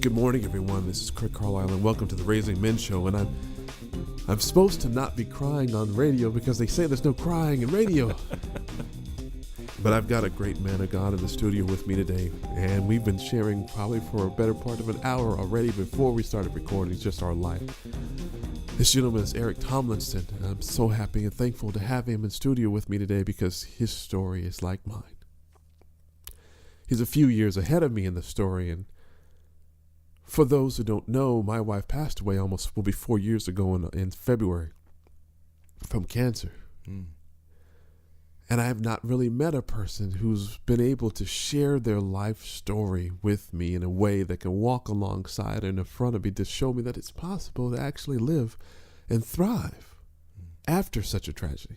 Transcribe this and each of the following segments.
Good morning, everyone. This is Kurt Carlisle, and welcome to the Raising Men Show. And I'm supposed to not be crying on radio because they say there's no crying in radio. But I've got a great man of God in the studio with me today, and we've been sharing probably for a better part of an hour already before we started recording just our life. This gentleman is Eric Tomlinson, and I'm so happy and thankful to have him in studio with me today because his story is like mine. He's a few years ahead of me in the story, and for those who don't know, my wife passed away will be 4 years ago in February from cancer. And I have not really met a person who's been able to share their life story with me in a way that can walk alongside and in front of me to show me that it's possible to actually live and thrive after such a tragedy.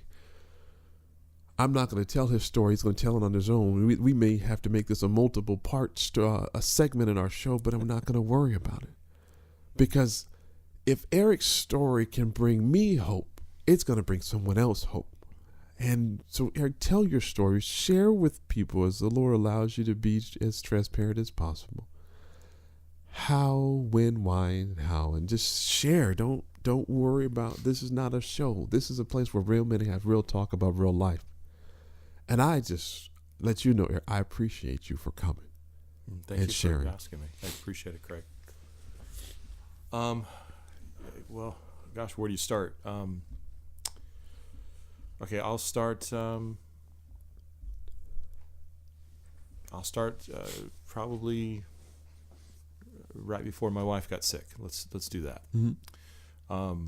I'm not going to tell his story. He's going to tell it on his own. We may have to make this a multiple part a segment in our show, but I'm not going to worry about it. Because if Eric's story can bring me hope, it's going to bring someone else hope. And so, Eric, tell your story. Share with people as the Lord allows you to be as transparent as possible. How, when, why, and how. And just share. Don't worry about, this is not a show. This is a place where real men have real talk about real life. And I just let you know, Eric, I appreciate you for coming. Thank you sharing. For asking me. I appreciate it, Craig. Well, gosh, where do you start? Okay, I'll start probably right before my wife got sick. Let's do that. Mm-hmm.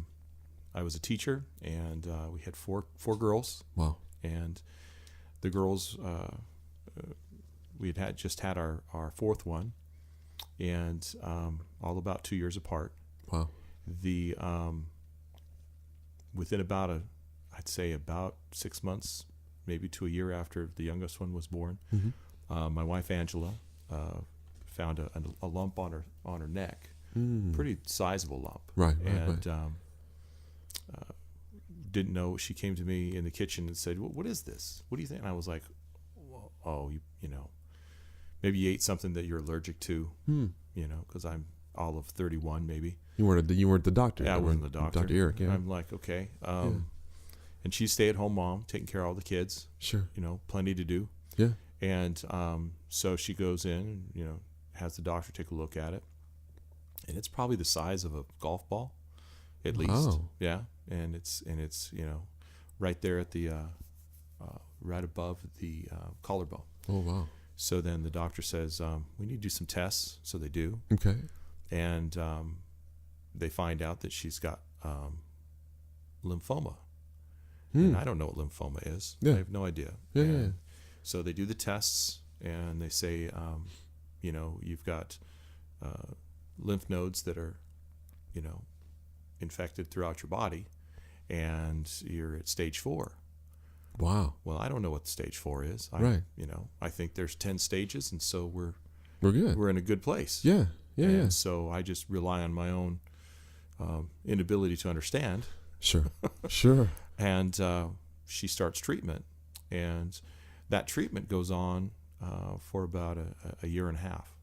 I was a teacher, and we had four girls. Wow. And the girls, we had just had our fourth one, and all about 2 years apart. Wow. Within I'd say about 6 months, maybe to a year after the youngest one was born, Mm-hmm. my wife Angela found a lump on her neck, pretty sizable lump, Right. and didn't know. She came to me in the kitchen and said, "What is this? What do you think?" And I was like, "Oh, you know, maybe you ate something that you're allergic to, because I'm all of 31, maybe." You weren't the doctor. Yeah, I wasn't the doctor. Dr. Eric, yeah. I'm like, okay. And she's stay-at-home mom, taking care of all the kids. Sure. Plenty to do. Yeah. And so she goes in and, has the doctor take a look at it. And it's probably the size of a golf ball, at least. Wow. Yeah. And it's right there at the right above the collarbone. Oh, wow. So then the doctor says, we need to do some tests. So they do. Okay. And they find out that she's got lymphoma. And I don't know what lymphoma is. Yeah. I have no idea. Yeah. So they do the tests, and they say, you've got lymph nodes that are, infected throughout your body, and you're at stage 4. Wow. Well, I don't know what stage 4 is. Right. I think there's 10 stages, and so we're good. We're in a good place. Yeah. And so I just rely on my own inability to understand. Sure. And she starts treatment, and that treatment goes on for about a year and a half.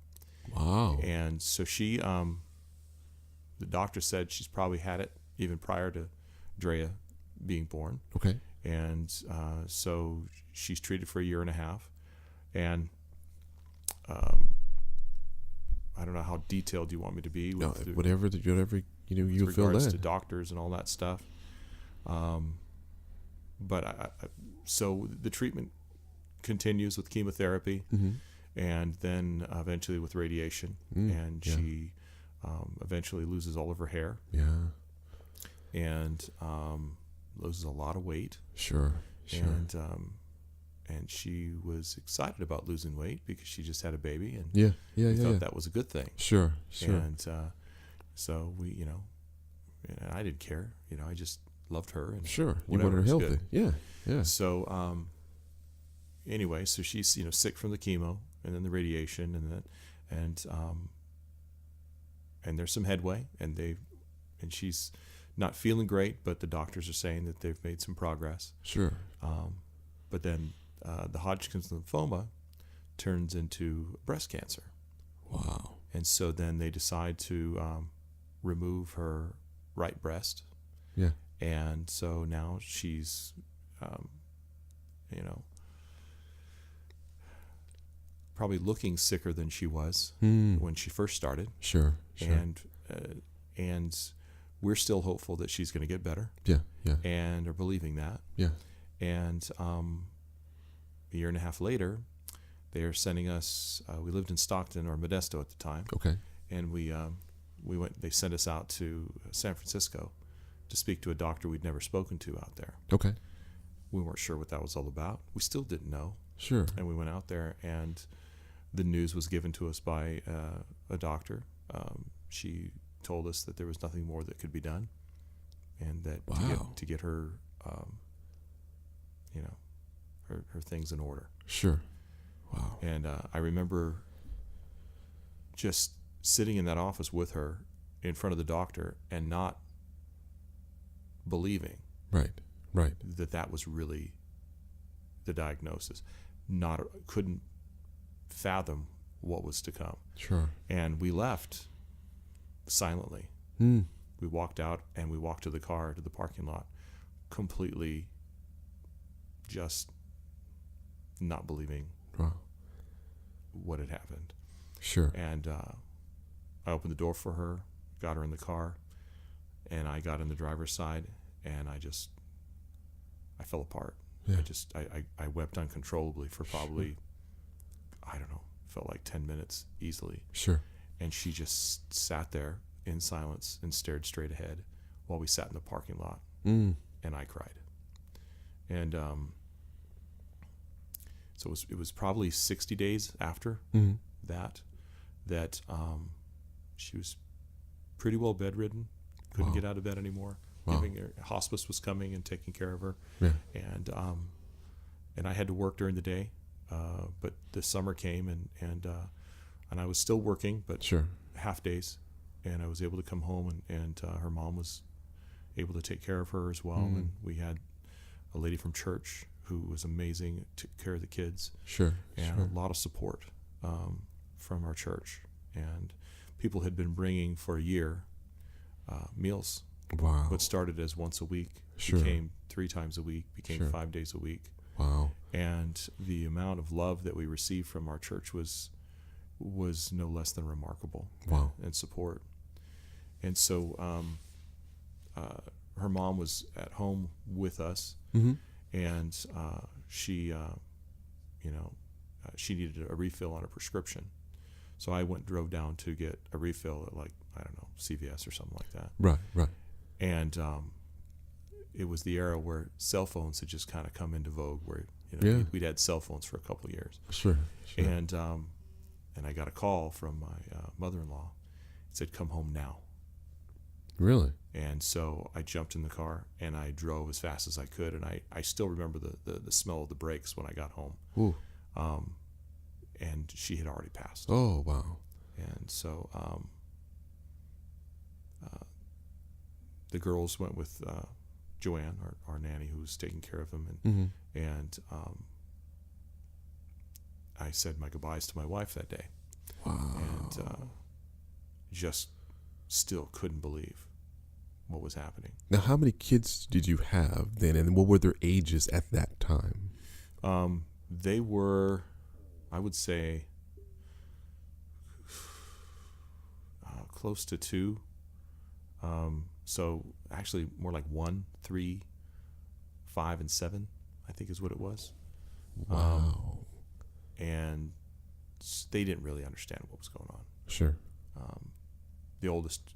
Wow. And so she, the doctor said she's probably had it even prior to Drea being born. Okay. And so she's treated for a year and a half, and I don't know how detailed you want me to be. With whatever you feel regards that. to doctors and all that stuff. But so the treatment continues with chemotherapy, and then eventually with radiation, and she eventually loses all of her hair. Yeah. And loses a lot of weight. Sure. And she was excited about losing weight because she just had a baby, and thought that was a good thing. Sure. And so we, and I didn't care. I just loved her. And sure. You wanted her healthy. Good. Yeah. So anyway, so she's sick from the chemo and then the radiation, and there's some headway, and she's not feeling great, but the doctors are saying that they've made some progress. Sure. But then the Hodgkin's lymphoma turns into breast cancer. Wow. And so then they decide to remove her right breast. Yeah. And so now she's, probably looking sicker than she was when she first started. Sure. And we're still hopeful that she's going to get better. Yeah. Yeah. And are believing that. Yeah. And a year and a half later, they are sending us. We lived in Stockton or Modesto at the time. Okay. And we went. They sent us out to San Francisco to speak to a doctor we'd never spoken to out there. Okay. We weren't sure what that was all about. We still didn't know. Sure. And we went out there, and the news was given to us by a doctor. She told us that there was nothing more that could be done, and that to get her, her things in order. Sure. Wow. And I remember just sitting in that office with her in front of the doctor and not believing that was really the diagnosis. Couldn't fathom what was to come. Sure. And we left silently. We walked out and we walked to the parking lot, completely just not believing what had happened. Sure. And I opened the door for her, got her in the car, and I got in the driver's side, and I fell apart. Yeah. I wept uncontrollably for probably, I don't know, felt like 10 minutes easily. Sure. And she just sat there in silence and stared straight ahead while we sat in the parking lot. And I cried. And so it was probably 60 days after that she was pretty well bedridden, couldn't get out of bed anymore. Hospice was coming and taking care of her. Yeah. And I had to work during the day, but the summer came and I was still working, but half days, and I was able to come home and her mom was able to take care of her as well. And we had a lady from church who was amazing, took care of the kids. And a lot of support from our church, and people had been bringing for a year meals. Wow. What started as once a week became 3 times a week, became 5 days a week. Wow. And the amount of love that we received from our church was no less than remarkable. Wow. And support. And so her mom was at home with us, and she needed a refill on a prescription. So I drove down to get a refill at, like, I don't know, CVS or something like that. Right. And it was the era where cell phones had just kind of come into vogue, where we'd had cell phones for a couple of years. Sure. And I got a call from my mother-in-law. It said, "Come home now." Really? And so I jumped in the car and I drove as fast as I could, and I still remember the smell of the brakes when I got home. Ooh. And she had already passed. Oh, wow. And so the girls went with Joanne, our nanny, who was taking care of them, and I said my goodbyes to my wife that day. Wow. And just still couldn't believe what was happening. Now, how many kids did you have then, and what were their ages at that time? They were, I would say, close to 2. So actually more like 1, 3, 5, and 7, I think is what it was. Wow. And they didn't really understand what was going on. Sure. The oldest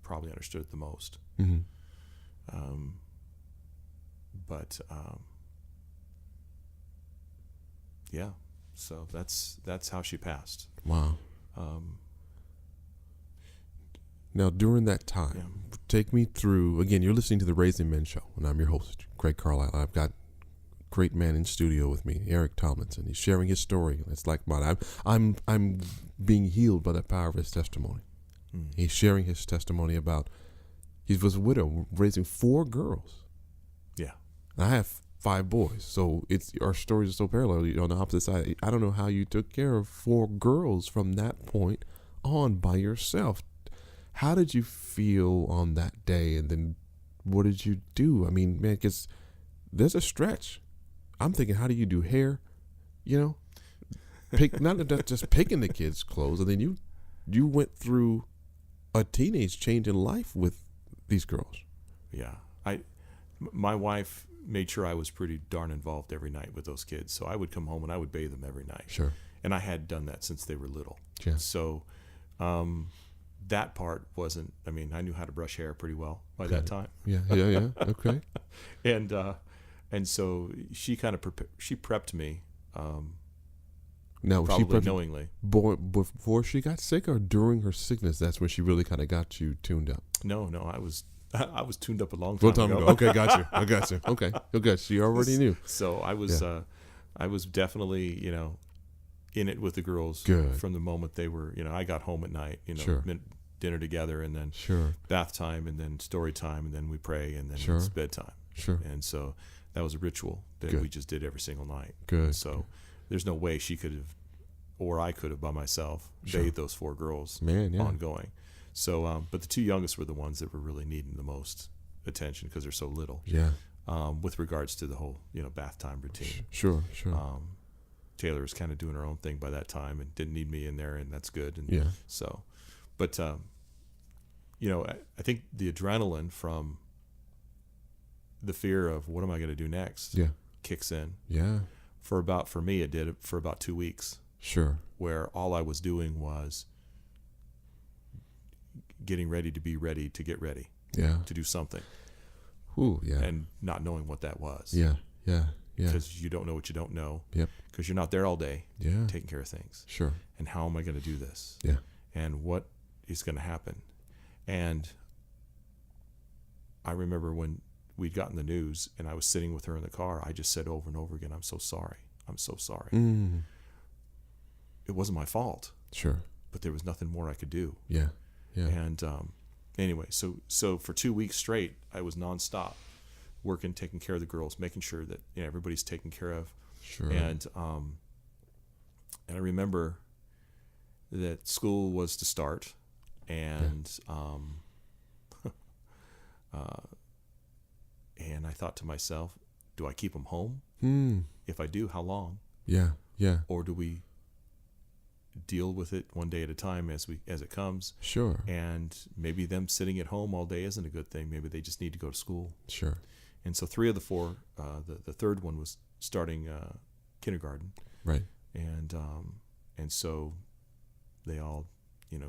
probably understood it the most. But yeah, so that's how she passed. Wow. Now, during that time, take me through, again, you're listening to the RZNGMEN Show, and I'm your host, Craig Carlisle. I've got a great man in studio with me, Eric Tomlinson. He's sharing his story. It's like mine. I'm being healed by the power of his testimony. He's sharing his testimony about, he was a widow raising 4 girls. Yeah. And I have 5 boys, so our stories are so parallel. You're on the opposite side. I don't know how you took care of 4 girls from that point on by yourself. How did you feel on that day? And then what did you do? I mean, man, because there's a stretch. I'm thinking, how do you do hair? You know, not just picking the kids' clothes. And then you went through a teenage change in life with these girls. Yeah. My wife made sure I was pretty darn involved every night with those kids. So I would come home and I would bathe them every night. Sure. And I had done that since they were little. Yeah. So that part wasn't, I mean, I knew how to brush hair pretty well by that time. Yeah. Okay. And so she kind of she prepped me. Now, probably knowingly. Before she got sick or during her sickness, that's when she really kind of got you tuned up? No, I was tuned up a long time ago. Okay, got you. I got you. Okay, so you already knew. So I was definitely, in it with the girls. Good. From the moment they were, I got home at night, Sure. dinner together, and then Sure. bath time, and then story time, and then we pray, and then Sure. it's bedtime. Sure. And so that was a ritual that Good. we just did every single night. Good. So there's no way she could have, or I could have by myself, Sure. bathed those 4 girls Man, ongoing. So, but the 2 youngest were the ones that were really needing the most attention because they're so little. Yeah. With regards to the whole, bath time routine. Sure. Taylor was kind of doing her own thing by that time and didn't need me in there, and that's good. And Yeah. so, but, I think the adrenaline from the fear of what am I going to do next kicks in. Yeah. For me, it did for about 2 weeks. Sure. Where all I was doing was getting ready to be ready to get ready. Yeah. To do something. Ooh, yeah. And not knowing what that was. Yeah. Because you don't know what you don't know. Yep. Because you're not there all day. Yeah. Taking care of things. Sure. And how am I going to do this? Yeah. And what is going to happen? And I remember when we'd gotten the news and I was sitting with her in the car, I just said over and over again, I'm so sorry. I'm so sorry. Mm. It wasn't my fault. Sure. But there was nothing more I could do. Yeah. And anyway, so for 2 weeks straight, I was nonstop working, taking care of the girls, making sure that everybody's taken care of. Sure. And I remember that school was to start, and and I thought to myself, do I keep them home? If I do, how long? Yeah. Or do we deal with it one day at a time as it comes? Sure. And maybe them sitting at home all day isn't a good thing. Maybe they just need to go to school. Sure. And so 3 of the 4, the third one was starting kindergarten. Right. And so they all,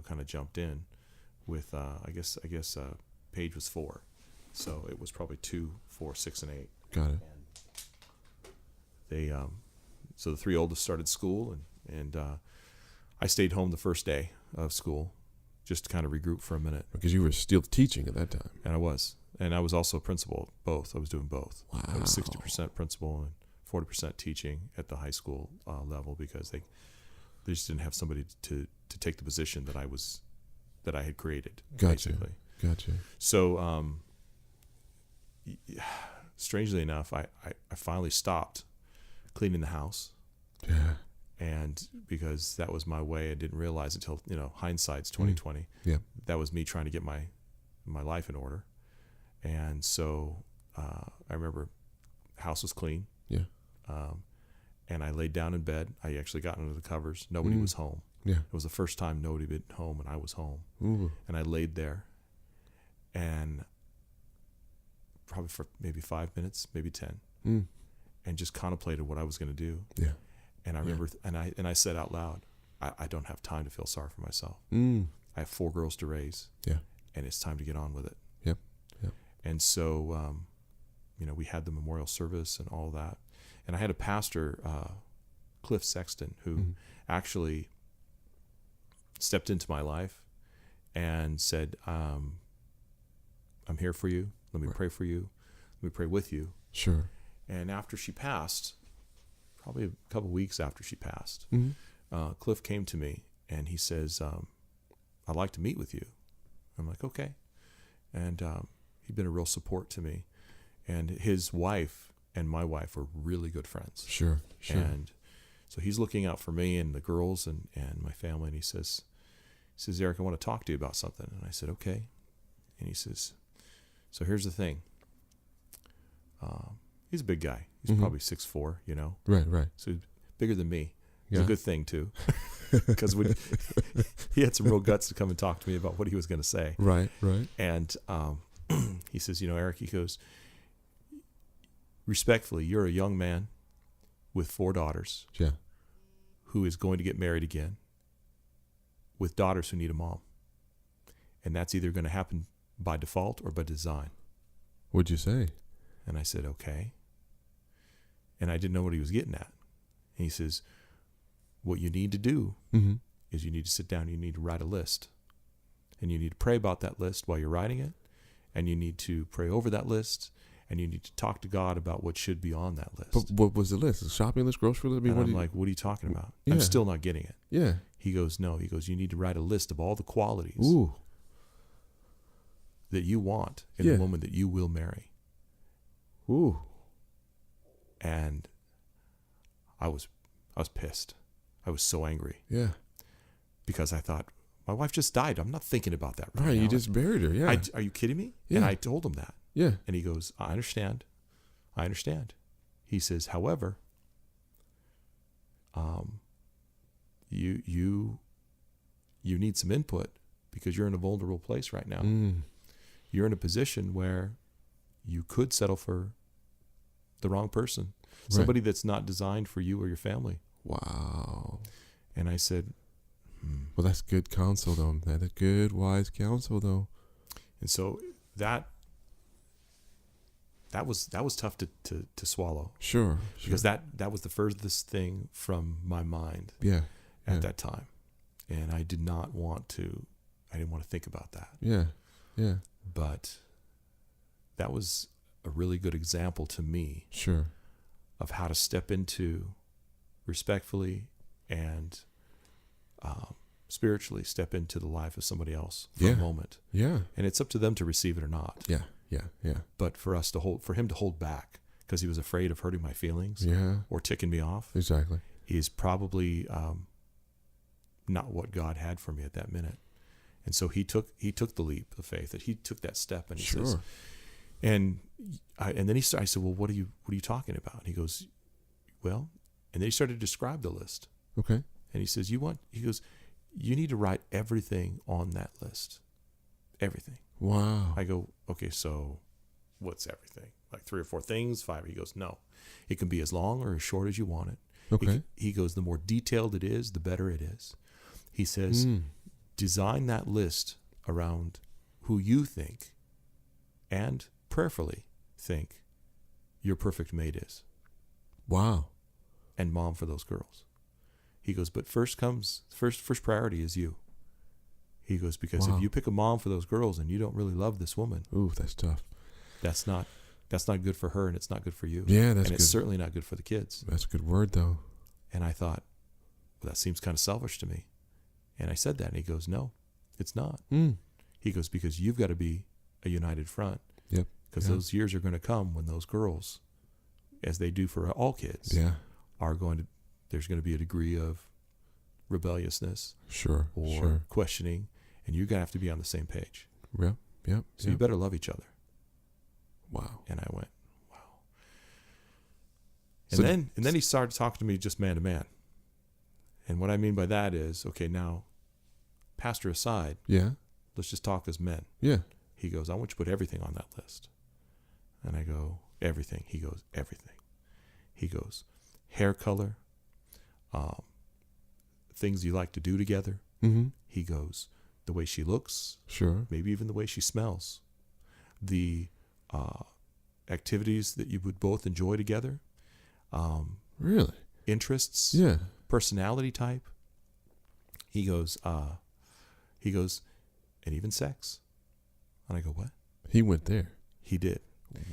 kind of jumped in with, I guess Paige was 4. So it was probably 2, 4, 6, and 8. Got it. And they, so the 3 oldest started school, and I stayed home the first day of school just to kind of regroup for a minute. Because you were still teaching at that time. And I was. And I was also a principal, both. I was doing both. Wow. I was 60% principal and 40% teaching at the high school level because they just didn't have somebody to take the position that I had created. Gotcha. Basically. Gotcha. So, strangely enough, I finally stopped cleaning the house. Yeah. And because that was my way, I didn't realize until, hindsight's 2020. Yeah. That was me trying to get my life in order. And so I remember the house was clean. Yeah. And I laid down in bed. I actually got under the covers. Nobody was home. Yeah. It was the first time nobody had been home and I was home. Ooh. And I laid there and probably for maybe 5 minutes, maybe 10, and just contemplated what I was going to do. Yeah. And I remember, and I said out loud, I don't have time to feel sorry for myself. I have 4 girls to raise. Yeah. And it's time to get on with it. Yep. And so, we had the memorial service and all that. And I had a pastor, Cliff Sexton, who actually stepped into my life and said, I'm here for you. Let me pray for you. Let me pray with you. Sure. And after she passed, probably a couple of weeks after she passed, Cliff came to me and he says, I'd like to meet with you. I'm like, okay. And he'd been a real support to me. And his wife and my wife were really good friends. Sure. And so he's looking out for me and the girls and my family. And he says, says, Eric, I want to talk to you about something. And I said, okay. And he says, so here's the thing. He's a big guy. He's probably 6'4", you know. Right, right. So bigger than me. It's Yeah. a good thing, too. Because he had some real guts to come and talk to me about what he was going to say. Right, right. And he says, Eric, he goes, respectfully, you're a young man with 4 daughters Yeah. who is going to get married again with daughters who need a mom. And that's either going to happen by default or by design. What'd you say? And I said, okay. And I didn't know what he was getting at. And he says, what you need to do is you need to sit down, you need to write a list. And you need to pray about that list while you're writing it. And you need to pray over that list. And you need to talk to God about what should be on that list. But what was the list? A shopping list, grocery list? And I'm like, what are you talking about? Yeah. I'm still not getting it. Yeah. He goes, no. He goes, you need to write a list of all the qualities Ooh. that you want in Yeah. the woman that you will marry. Ooh. And I was pissed. I was so angry Yeah. because I thought, my wife just died. I'm not thinking about that right Right. now. You just buried her. Yeah. Are you kidding me? Yeah. And I told him that. Yeah. And he goes, I understand. He says, however, you need some input because you're in a vulnerable place right now. You're in a position where you could settle for the wrong person, somebody that's not designed for you or your family. Wow. And I said, Well, that's good counsel, though. That's a good, wise counsel, though. and so that was tough to swallow. Sure. Because that was the furthest thing from my mind Yeah. at that time. And I didn't want to think about that. Yeah. Yeah. But that was a really good example to me Sure. of how to step into respectfully and spiritually step into the life of somebody else for a moment. Yeah. And it's up to them to receive it or not. Yeah. Yeah. Yeah. But for him to hold back because he was afraid of hurting my feelings Yeah. or ticking me off Exactly. is probably not what God had for me at that minute. And so he took the leap of faith, that he took that step, and he says, and then I said, well, what are you talking about? And he goes, well, and then he started to describe the list. Okay. And he says, you need to write everything on that list. Everything. Wow. I go, okay, so what's everything? Like 3 or 4 things, 5? He goes, no. It can be as long or as short as you want it. Okay. He goes, the more detailed it is, the better it is. He says, design that list around who you think and prayerfully think your perfect mate is. Wow. And mom for those girls. He goes, but first priority is you. He goes, because if you pick a mom for those girls and you don't really love this woman, Ooh, that's tough. that's not good for her, and it's not good for you. Yeah, that's and good. it's certainly not good for the kids. That's a good word, though. And I thought, well, that seems kind of selfish to me. And I said that, and he goes, no, it's not. He goes, because you've got to be a united front. Yep. Because those years are going to come when those girls, as they do for all kids, there's going to be a degree of rebelliousness or questioning, and you're going to have to be on the same page. Yep. So you better love each other. Wow. And I went, wow. And then he started talking to me just man to man. And what I mean by that is, okay, now, pastor aside, let's just talk as men. Yeah. He goes, I want you to put everything on that list. And I go, everything. He goes, everything. He goes, hair color, things you like to do together. He goes, the way she looks. Sure. Maybe even the way she smells. The activities that you would both enjoy together. Really? Interests. Yeah. Personality type. He goes, and even sex. And I go, what? He went there. He did.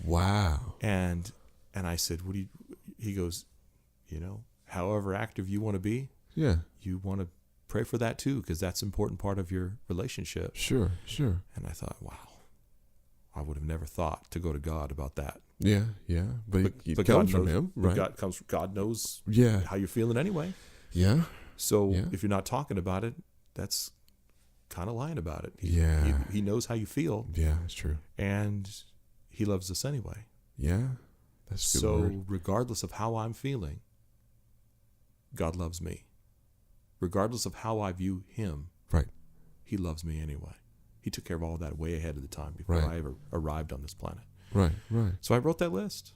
Wow. And I said, he goes, however active you want to be, you want to pray for that too, because that's an important part of your relationship. Sure. And I thought, wow, I would have never thought to go to God about that. Yeah. But it comes from him, right? God knows how you're feeling anyway. Yeah. So if you're not talking about it, that's kind of lying about it. He knows how you feel. Yeah, that's true. And he loves us anyway. Yeah, that's a good so word. Regardless of how I'm feeling, God loves me. Regardless of how I view him, Right. he loves me anyway. He took care of all that way ahead of the time before I ever arrived on this planet. Right, right. So I wrote that list.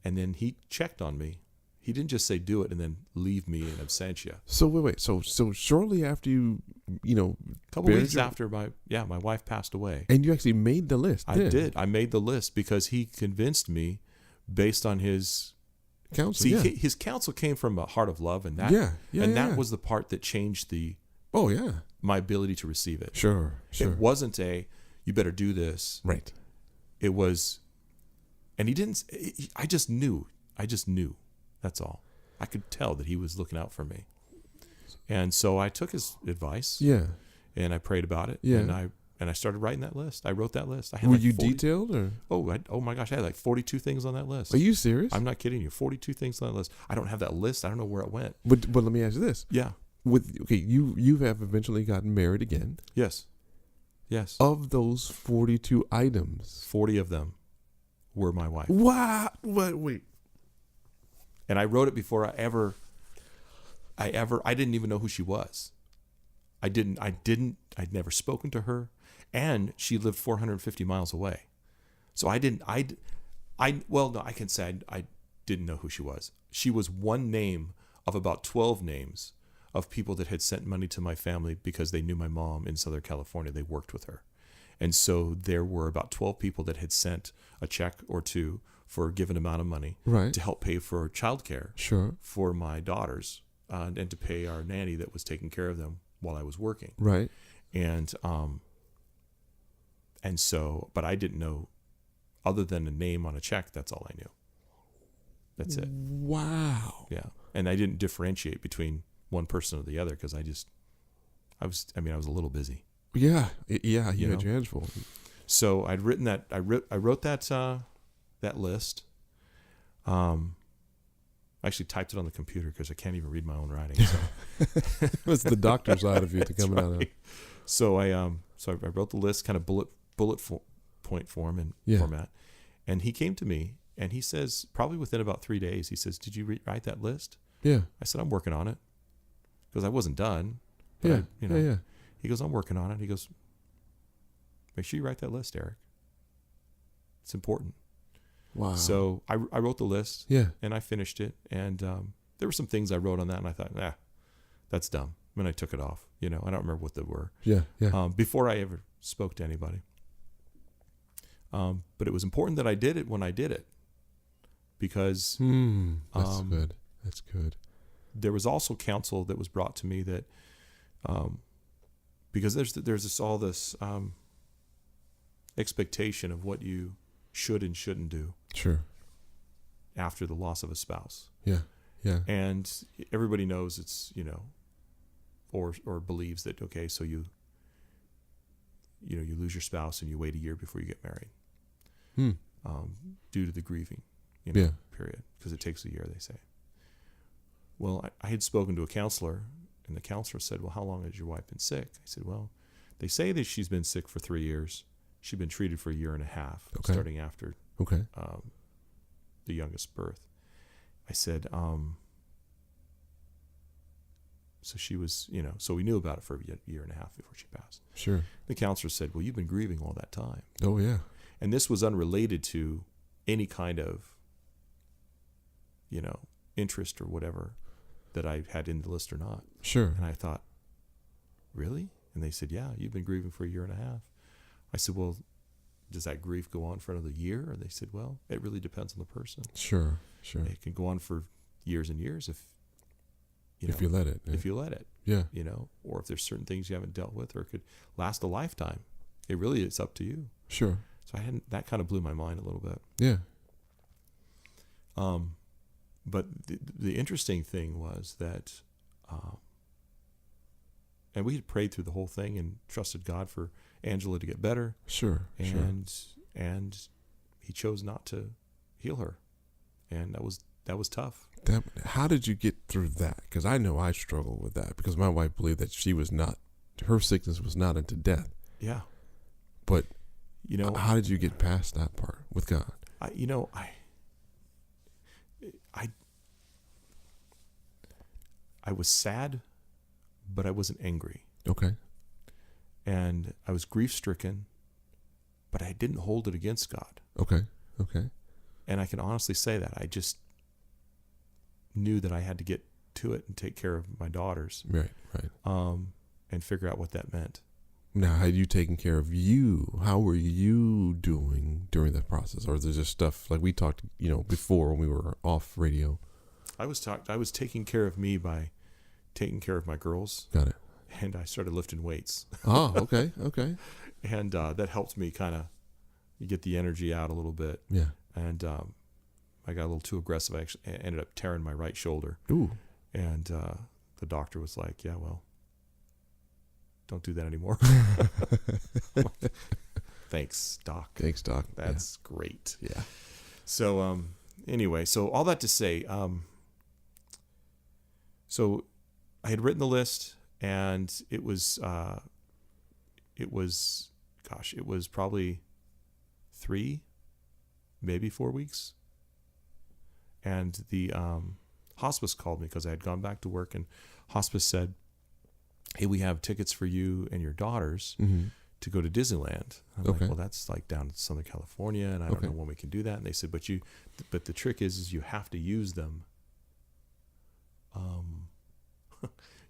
And then he checked on me. He didn't just say do it and then leave me in absentia. So wait. So shortly after you A couple weeks after my wife passed away. And you actually made the list. I did. I made the list because he convinced me based on his counsel. See, his counsel came from a heart of love, and that that was the part that changed my ability to receive it. Sure. It wasn't you better do this. Right. It was, and he didn't. I just knew. That's all. I could tell that he was looking out for me, and so I took his advice. Yeah. And I prayed about it. Yeah. And I started writing that list. I wrote that list. Were you detailed or? Oh my gosh! I had like 42 things on that list. Are you serious? I'm not kidding you. 42 things on that list. I don't have that list. I don't know where it went. But let me ask you this. Yeah. You have eventually gotten married again. Yes. Of those 42 items, 40 of them were my wife. Wow. Wait. And I wrote it before I didn't even know who she was. I'd never spoken to her, and she lived 450 miles away. So I can say I didn't know who she was. She was one name of about 12 names of people that had sent money to my family because they knew my mom in Southern California. They worked with her. And so there were about 12 people that had sent a check or two for a given amount of money to help pay for childcare for my daughters and to pay our nanny that was taking care of them while I was working. Right. And so, but I didn't know, other than a name on a check, that's all I knew. That's it. Wow. Yeah. And I didn't differentiate between one person or the other because I was a little busy. Yeah. You had your hands full. So I'd written that, I wrote that list. I actually typed it on the computer because I can't even read my own writing. So. That's the doctor side of you coming out of it. So I wrote the list, kind of bullet point form and format, and he came to me and he says, probably within about 3 days, he says, "Did you write that list?" Yeah. I said, "I'm working on it," because I wasn't done. Yeah. He goes, "I'm working on it." He goes, "Make sure you write that list, Eric. It's important." Wow. So I wrote the list. Yeah. And I finished it, and there were some things I wrote on that, and I thought, that's dumb. And I took it off. I don't remember what they were. Yeah. Before I ever spoke to anybody. But it was important that I did it when I did it, because that's good. That's good. There was also counsel that was brought to me that, because there's this expectation of what you should and shouldn't do. Sure. After the loss of a spouse. Yeah. And everybody knows it's, or believes that, okay, so you lose your spouse and you wait a year before you get married. Due to the grieving, period, because it takes a year, they say. Well, I had spoken to a counselor, and the counselor said, "Well, how long has your wife been sick?" I said, "Well, they say that she's been sick for 3 years. She'd been treated for a year and a half, starting after the youngest birth." I said, so she was, so we knew about it for a year and a half before she passed. Sure. The counselor said, "Well, you've been grieving all that time." Oh, yeah. And this was unrelated to any kind of, interest or whatever that I had in the list or not. Sure. And I thought, really? And they said, "Yeah, you've been grieving for a year and a half." I said, "Well, does that grief go on for another year?" And they said, "Well, it really depends on the person." Sure. It can go on for years and years if you let it. If you let it. Yeah. Or if there's certain things you haven't dealt with, or it could last a lifetime. It really is up to you. Sure. So that kind of blew my mind a little bit. Yeah. But the interesting thing was that, and we had prayed through the whole thing and trusted God for Angela to get better. Sure. And he chose not to heal her, and that was tough. How did you get through that? Because I know I struggled with that, because my wife believed that she was not her sickness was not unto death. Yeah. But how did you get past that part with God? I was sad, but I wasn't angry. Okay. And I was grief-stricken, but I didn't hold it against God. Okay. And I can honestly say that. I just knew that I had to get to it and take care of my daughters. Right. And figure out what that meant. Now, had you taken care of you? How were you doing during that process? Or is there just stuff like we talked, before when we were off radio? I was taking care of me by taking care of my girls. Got it. And I started lifting weights. Oh, okay. And that helped me kind of get the energy out a little bit. Yeah. And I got a little too aggressive. I actually ended up tearing my right shoulder. Ooh. And the doctor was like, yeah, well, don't do that anymore. Thanks, Doc. That's great. Yeah. So anyway, so all that to say, so I had written the list, and it was probably 3, maybe 4 weeks. And the hospice called me because I had gone back to work, and hospice said, hey, we have tickets for you and your daughters to go to Disneyland. I'm like, well, that's like down in Southern California, and I don't know when we can do that. And they said, but the trick is you have to use them.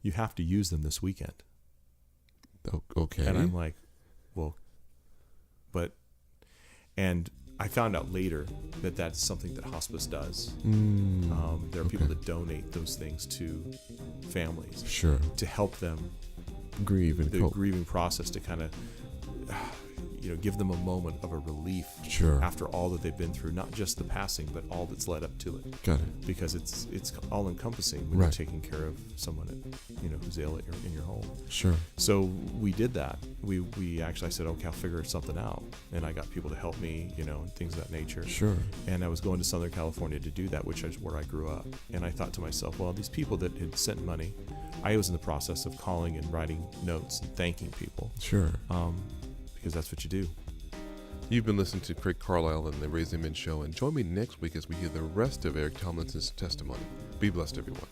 You have to use them this weekend. Okay. And I'm like, well, and I found out later that that's something that hospice does. There are people that donate those things to families. Sure. To help them grieve and cope. Grieving process, to kind of, give them a moment of a relief. Sure. After all that they've been through, not just the passing, but all that's led up to it. Got it. Because it's all encompassing when you're taking care of someone who's ill in your home. Sure. So we did that. We actually, I said, okay, I'll figure something out, and I got people to help me, and things of that nature. Sure. And I was going to Southern California to do that, which is where I grew up. And I thought to myself, well, these people that had sent money, I was in the process of calling and writing notes and thanking people. Sure. Because that's what you do. You've been listening to Craig Carlisle and the Raising Men Show, and join me next week as we hear the rest of Eric Tomlinson's testimony. Be blessed, everyone.